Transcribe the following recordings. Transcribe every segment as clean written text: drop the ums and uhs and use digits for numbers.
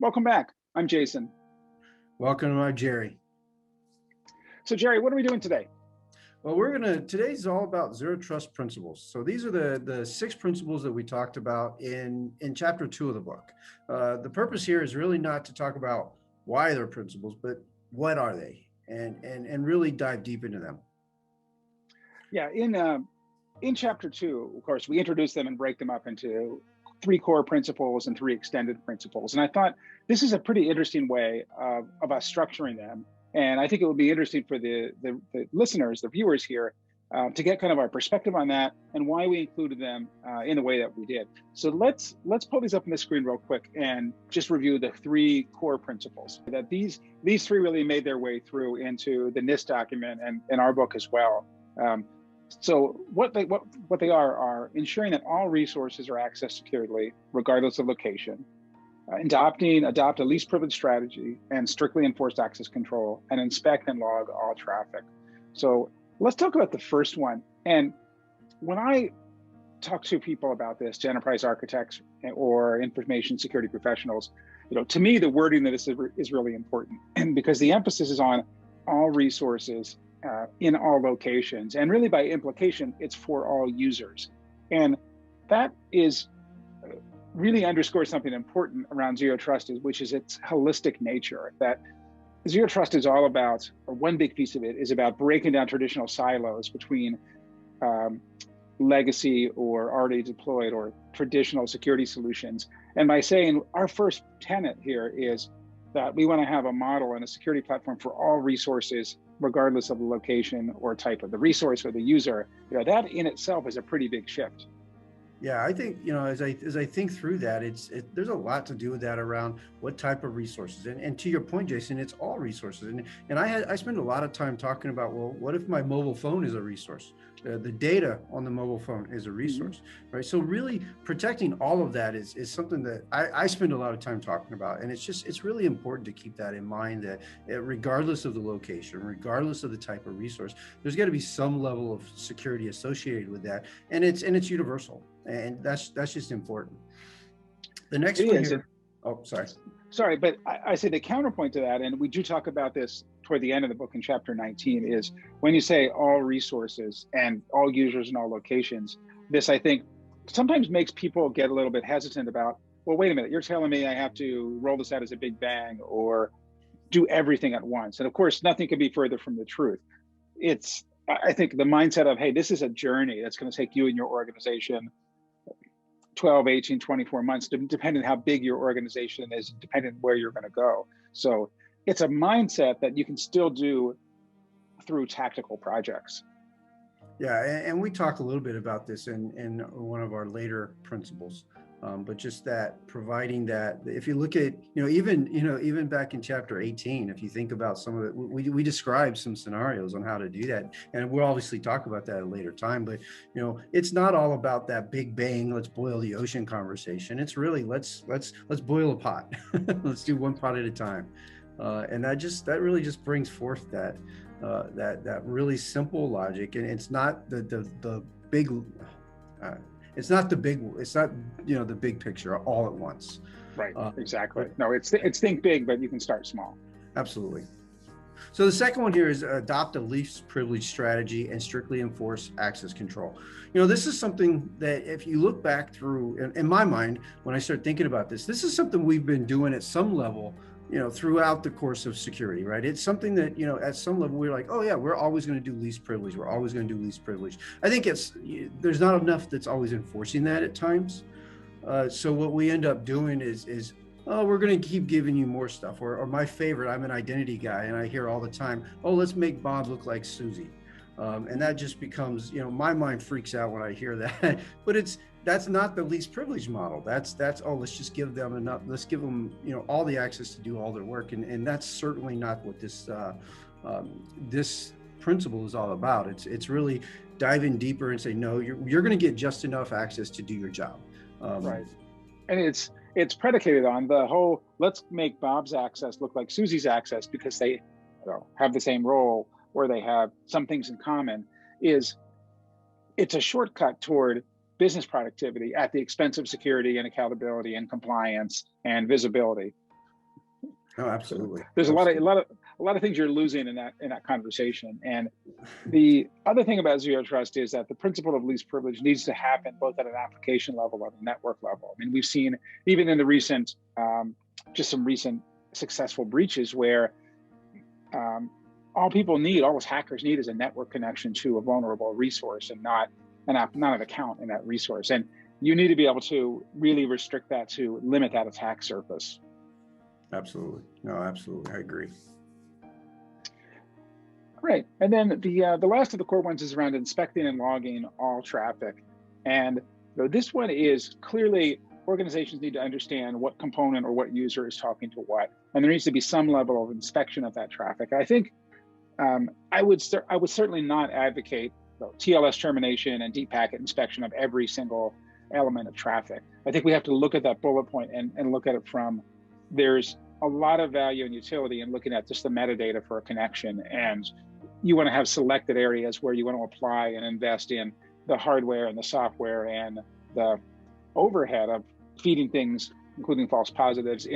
Welcome back. I'm Jason. Welcome to my Jerry. So Jerry, what are we doing today? Well, today's all about zero trust principles. So these are the six principles that we talked about in chapter 2 of the book. The purpose here is really not to talk about why they're principles, but what are they, and really dive deep into them. Yeah, in chapter 2, of course, we introduce them and break them up into 3 core principles and 3 extended principles. And I thought this is a pretty interesting way of us structuring them. And I think it would be interesting for the listeners, the viewers here, to get kind of our perspective on that and why we included them in the way that we did. So let's pull these up on the screen real quick and just review the 3 core principles. That these 3 really made their way through into the NIST document and in our book as well. So what they are ensuring that all resources are accessed securely, regardless of location. Adopt a least privilege strategy and strictly enforce access control, and inspect and log all traffic. So let's talk about the first one. And when I talk to people about this, to enterprise architects or information security professionals, to me, the wording of this is really important, and because the emphasis is on all resources in all locations, and really by implication, it's for all users. And that is really underscores something important around zero trust, which is its holistic nature. That zero trust is all about, or one big piece of it is about breaking down traditional silos between legacy or already deployed or traditional security solutions. And by saying our first tenet here is that we want to have a model and a security platform for all resources, regardless of the location or type of the resource or the user, that in itself is a pretty big shift. Yeah, I think, as I think through that, there's a lot to do with that around what type of resources. And to your point, Jason, it's all resources. And I spend a lot of time talking about, well, what if my mobile phone is a resource? The data on the mobile phone is a resource, right? So really protecting all of that is something that I spend a lot of time talking about. And it's really important to keep that in mind, that regardless of the location, regardless of the type of resource, there's got to be some level of security associated with that. And it's universal. And that's just important. The next one here. Oh, sorry, but I say the counterpoint to that, and we do talk about this toward the end of the book in chapter 19, is when you say all resources and all users in all locations, this I think sometimes makes people get a little bit hesitant about, well, wait a minute, you're telling me I have to roll this out as a big bang or do everything at once. And of course, nothing could be further from the truth. I think the mindset of, hey, this is a journey that's going to take you and your organization 12, 18, 24 months, depending on how big your organization is, depending on where you're going to go. So it's a mindset that you can still do through tactical projects. Yeah, and we talk a little bit about this in one of our later principles. But just that, providing that, if you look at, even back in chapter 18, if you think about some of it, we describe some scenarios on how to do that. And we'll obviously talk about that at a later time, but, it's not all about that big bang, let's boil the ocean conversation. It's really, let's boil a pot. Let's do one pot at a time. And that really just brings forth that really simple logic. And it's not the big, it's not the big picture all at once. Right, exactly. No, it's think big, but you can start small. Absolutely. So the second one here is adopt a least privilege strategy and strictly enforce access control. This is something that if you look back through, in my mind, when I start thinking about this is something we've been doing at some level, throughout the course of security, right? It's something that, at some level we're like, oh yeah, we're always going to do least privilege. We're always going to do least privilege. I think there's not enough that's always enforcing that at times. So what we end up doing is we're going to keep giving you more stuff. Or my favorite, I'm an identity guy, and I hear all the time, oh, let's make Bob look like Susie. And that just becomes, my mind freaks out when I hear that, but that's not the least privilege model. That's let's just give them enough. Let's give them, all the access to do all their work. And that's certainly not what this principle is all about. It's really diving deeper and say, no, you're going to get just enough access to do your job. Right. And it's predicated on the whole, let's make Bob's access look like Susie's access because they have the same role or they have some things in common. It's a shortcut toward business productivity at the expense of security and accountability and compliance and visibility. Oh, So absolutely. there's Absolutely. a lot of things you're losing in that conversation. And the other thing about zero trust is that the principle of least privilege needs to happen both at an application level and a network level. I mean, we've seen even in the recent, just some recent successful breaches where all people need, all those hackers need, is a network connection to a vulnerable resource and not not an account in that resource. And you need to be able to really restrict that to limit that attack surface. Absolutely. No, absolutely. I agree. Right. And then the last of the core ones is around inspecting and logging all traffic. And this one is clearly organizations need to understand what component or what user is talking to what, and there needs to be some level of inspection of that traffic. I think I would certainly not advocate TLS termination and deep packet inspection of every single element of traffic. I think we have to look at that bullet point and look at it from, there's a lot of value and utility in looking at just the metadata for a connection, and you want to have selected areas where you want to apply and invest in the hardware and the software and the overhead of feeding things, including false positives,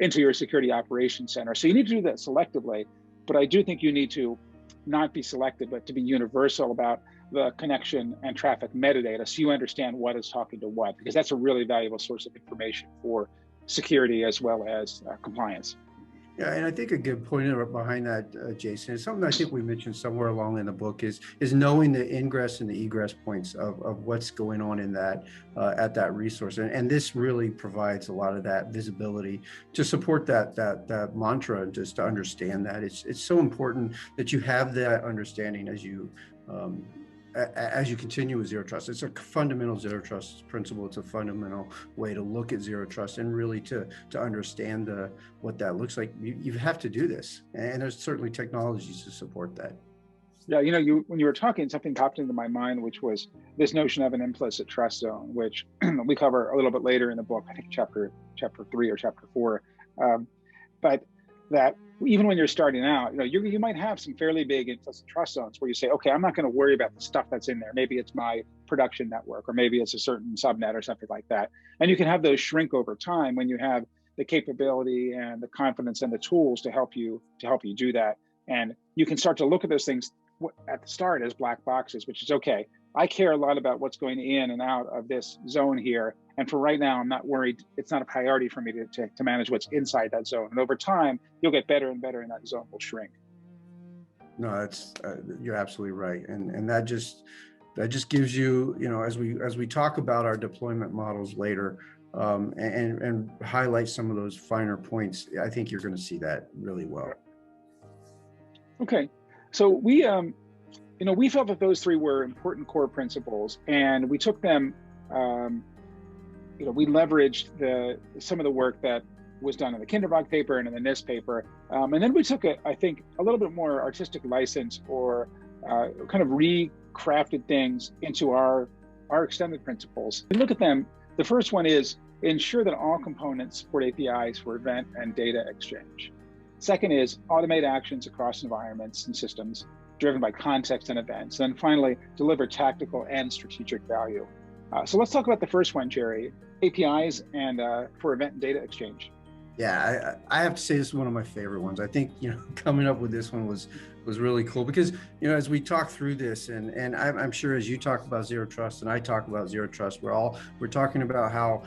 into your security operations center. So you need to do that selectively, but I do think you need to not be selective, but to be universal about the connection and traffic metadata, so you understand what is talking to what, because that's a really valuable source of information for security as well as compliance. Yeah, and I think a good point behind that, Jason, is something I think we mentioned somewhere along in the book is knowing the ingress and the egress points of what's going on in that at that resource, and this really provides a lot of that visibility to support that mantra, and just to understand that it's so important that you have that understanding as you continue with zero trust. It's a fundamental zero trust principle. It's a fundamental way to look at zero trust, and really to understand what that looks like. You have to do this, and there's certainly technologies to support that. Yeah, when you were talking, something popped into my mind, which was this notion of an implicit trust zone, which we cover a little bit later in the book, I think chapter 3 or chapter 4. But that even when you're starting out, you might have some fairly big implicit trust zones where you say, okay, I'm not going to worry about the stuff that's in there. Maybe it's my production network, or maybe it's a certain subnet or something like that. And you can have those shrink over time when you have the capability and the confidence and the tools to help you do that. And you can start to look at those things at the start as black boxes, which is okay. I care a lot about what's going in and out of this zone here. And for right now, I'm not worried. It's not a priority for me to manage what's inside that zone. And over time, you'll get better and better, and that zone will shrink. No, that's you're absolutely right, and that just gives you, as we talk about our deployment models later, and highlight some of those finer points. I think you're going to see that really well. Okay, so we felt that those three were important core principles, and we took them. We leveraged some of the work that was done in the Kinderbach paper and in the NIST paper, and then we took a little bit more artistic license, or kind of recrafted things into our extended principles. We look at them. The first one is ensure that all components support APIs for event and data exchange. Second is automate actions across environments and systems driven by context and events. And then finally, deliver tactical and strategic value. So let's talk about the first one, Jerry, APIs and for event and data exchange. Yeah, I have to say this is one of my favorite ones. I think, coming up with this one was really cool, because, as we talk through this, and I'm sure as you talk about zero trust and I talk about zero trust, we're talking about how,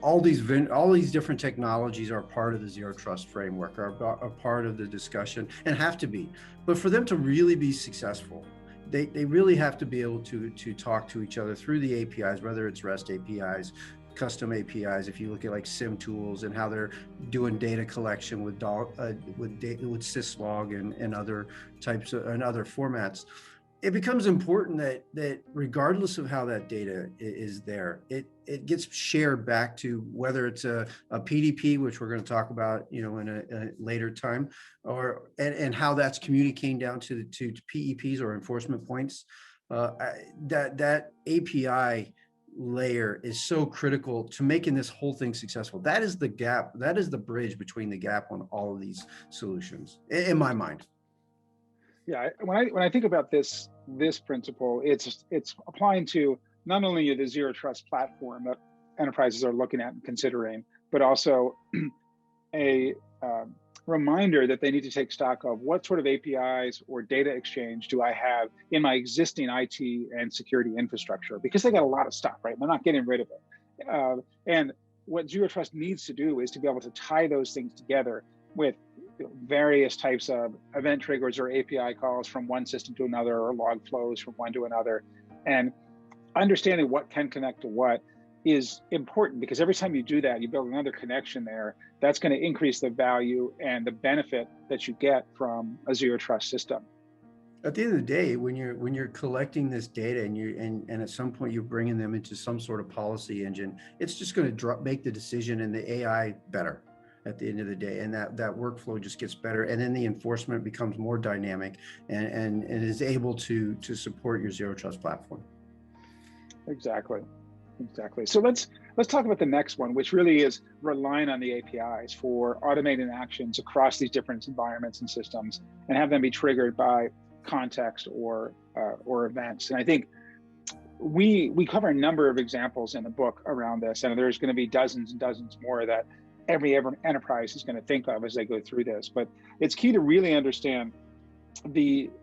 all these different technologies are part of the zero trust framework, are part of the discussion, and have to be. But for them to really be successful, they really have to be able to talk to each other through the APIs, whether it's REST APIs, custom APIs. If you look at like SIEM tools and how they're doing data collection with syslog and other types of, and other formats, it becomes important that regardless of how that data is there, it gets shared back to, whether it's a PDP, which we're going to talk about, in a later time, and how that's communicating down to PEPs or enforcement points. That API layer is so critical to making this whole thing successful. That is the gap. That is the bridge between the gap on all of these solutions, in my mind. Yeah, when I think about this principle, it's applying to not only the zero trust platform that enterprises are looking at and considering, but also a reminder that they need to take stock of what sort of APIs or data exchange do I have in my existing IT and security infrastructure, because they got a lot of stuff, right? They're not getting rid of it. And what Zero Trust needs to do is to be able to tie those things together with various types of event triggers or API calls from one system to another, or log flows from one to another. And understanding what can connect to what is important, because every time you do that, you build another connection there. That's going to increase the value and the benefit that you get from a Zero Trust system. At the end of the day, when you're collecting this data and at some point you're bringing them into some sort of policy engine, it's just going to make the decision and the AI better at the end of the day, and that workflow just gets better, and then the enforcement becomes more dynamic and is able to support your Zero Trust platform. Exactly. So let's talk about the next one, which really is relying on the APIs for automating actions across these different environments and systems, and have them be triggered by context or events. And I think we cover a number of examples in the book around this, and there's going to be dozens and dozens more that every enterprise is going to think of as they go through this. But it's key to really understand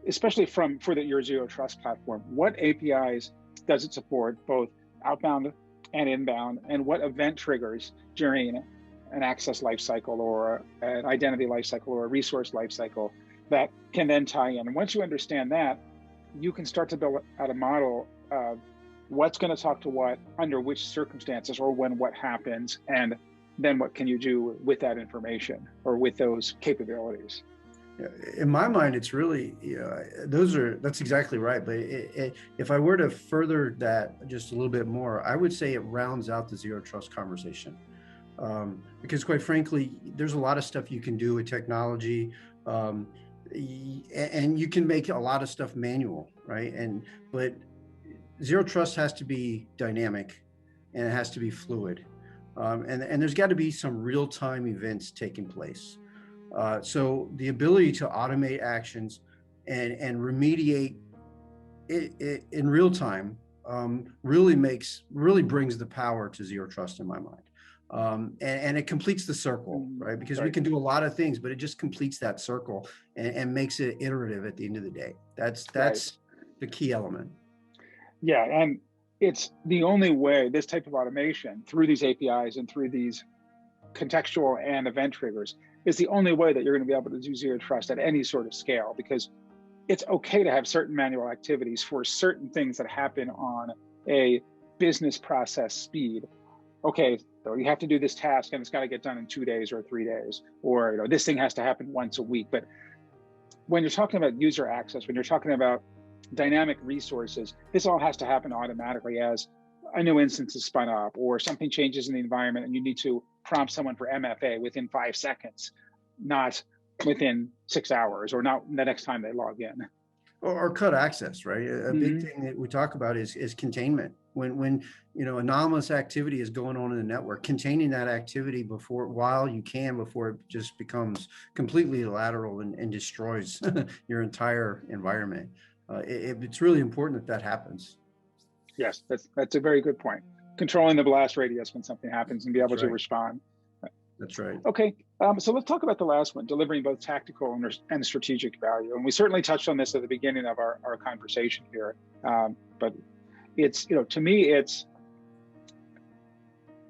especially for your Zero Trust platform, what APIs does it support, both outbound and inbound, and what event triggers during an access lifecycle or an identity lifecycle or a resource lifecycle that can then tie in. And once you understand that, you can start to build out a model of what's going to talk to what, under which circumstances, or when what happens, and then what can you do with that information or with those capabilities. In my mind, it's really, that's exactly right. But if I were to further that just a little bit more, I would say it rounds out the Zero Trust conversation. Because quite frankly, there's a lot of stuff you can do with technology, and you can make a lot of stuff manual, right? But Zero Trust has to be dynamic, and it has to be fluid. And there's got to be some real-time events taking place. So the ability to automate actions and remediate it in real time really brings the power to Zero Trust in my mind. And it completes the circle, right? Because we can do a lot of things, but it just completes that circle and makes it iterative at the end of the day. That's the key element. Yeah, and it's the only way, this type of automation through these APIs and through these contextual and event triggers, is the only way that you're going to be able to do Zero Trust at any sort of scale, because it's okay to have certain manual activities for certain things that happen on a business process speed. Okay, so you have to do this task and it's got to get done in 2 days or 3 days, or this thing has to happen once a week. But when you're talking about user access, when you're talking about dynamic resources, this all has to happen automatically as a new instance is spun up, or something changes in the environment and you need to prompt someone for MFA within 5 seconds, not within 6 hours, or not the next time they log in. Or cut access, right? A big thing that we talk about is containment. When anomalous activity is going on in the network, containing that activity before it just becomes completely lateral and destroys your entire environment. It's really important that happens. Yes, that's a very good point. Controlling the blast radius when something happens and be able to respond. That's right. Okay, so let's talk about the last one, delivering both tactical and strategic value. And we certainly touched on this at the beginning of our conversation here. But it's, to me, it's,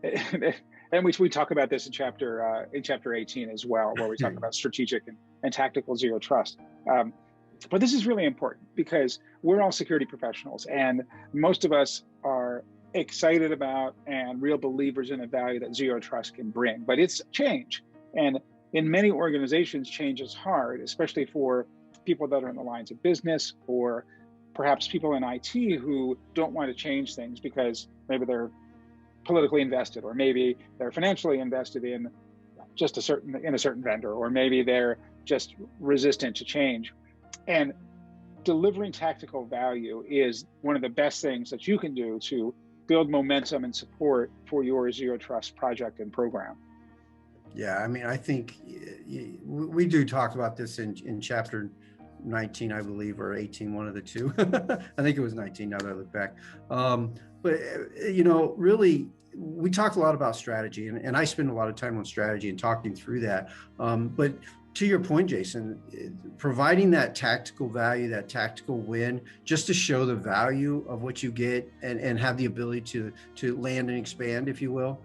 and we talk about this in chapter 18 as well, where we talk about strategic and tactical Zero Trust. But this is really important because we're all security professionals, and most of us are excited about and real believers in the value that Zero Trust can bring. But it's change. And in many organizations, change is hard, especially for people that are in the lines of business, or perhaps people in IT who don't want to change things because maybe they're politically invested, or maybe they're financially invested in just a certain vendor, or maybe they're just resistant to change. And delivering tactical value is one of the best things that you can do to build momentum and support for your Zero Trust project and program. Yeah, I mean, I think we do talk about this in chapter 19, I believe, or 18, one of the two. I think it was 19 now that I look back. But, really, we talked a lot about strategy, and I spend a lot of time on strategy and talking through that. But to your point, Jason, providing that tactical value, that tactical win, just to show the value of what you get and have the ability to land and expand, if you will,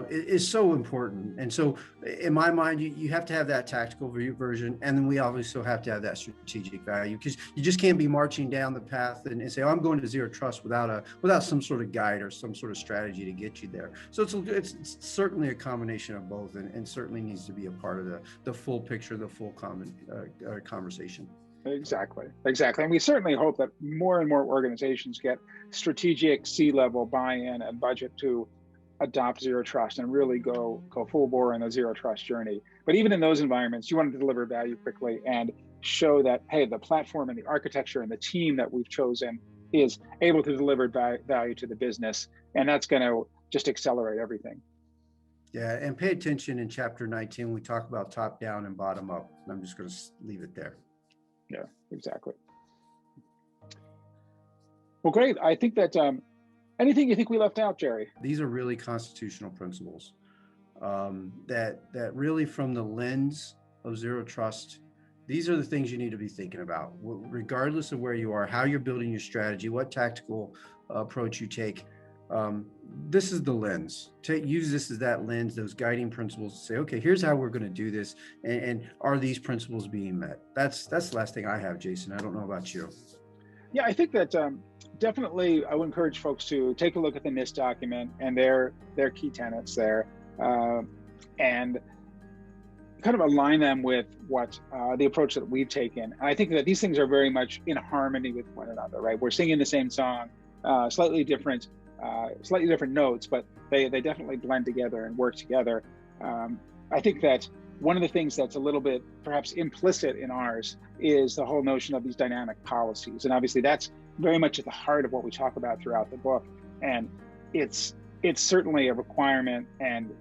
is so important. And so in my mind, you have to have that tactical version. And then we obviously have to have that strategic value, because you just can't be marching down the path and say, oh, I'm going to zero trust without some sort of guide or some sort of strategy to get you there. So it's certainly a combination of both, and certainly needs to be a part of the full picture, the full conversation. Exactly. And we certainly hope that more and more organizations get strategic C-level buy-in and budget to adopt zero trust and really go full bore in the zero trust journey. But even in those environments, you want to deliver value quickly and show that, hey, the platform and the architecture and the team that we've chosen is able to deliver value to the business. And that's going to just accelerate everything. Yeah, and pay attention in chapter 19, we talk about top down and bottom up. And I'm just going to leave it there. Yeah, exactly. Well, great. I think that anything you think we left out, Jerry? These are really constitutional principles that really, from the lens of zero trust, these are the things you need to be thinking about, regardless of where you are, how you're building your strategy, what tactical approach you take. This is the lens. Use this as that lens, those guiding principles to say, okay, here's how we're going to do this. And are these principles being met? That's the last thing I have, Jason. I don't know about you. Yeah, I think that definitely I would encourage folks to take a look at the NIST document and their key tenets there, and kind of align them with what the approach that we've taken. And I think that these things are very much in harmony with one another, right? We're singing the same song, slightly different notes, but they definitely blend together and work together. I think that one of the things that's a little bit perhaps implicit in ours is the whole notion of these dynamic policies. And obviously that's very much at the heart of what we talk about throughout the book. And it's certainly a requirement, and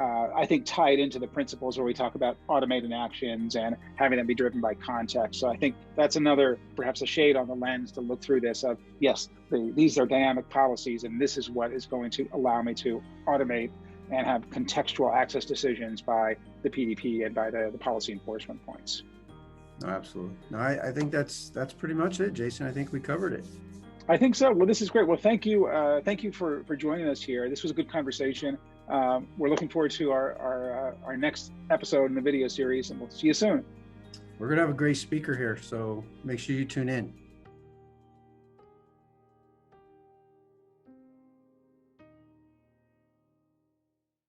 I think tied into the principles where we talk about automated actions and having them be driven by context. So I think that's another, perhaps a shade on the lens to look through this of, yes, these are dynamic policies, and this is what is going to allow me to automate and have contextual access decisions by the PDP and by the policy enforcement points. No, absolutely. No, I think that's pretty much it, Jason. I think we covered it. I think so. Well, this is great. Well, thank you for joining us here. This was a good conversation. We're looking forward to our next episode in the video series, and we'll see you soon. We're going to have a great speaker here, so make sure you tune in.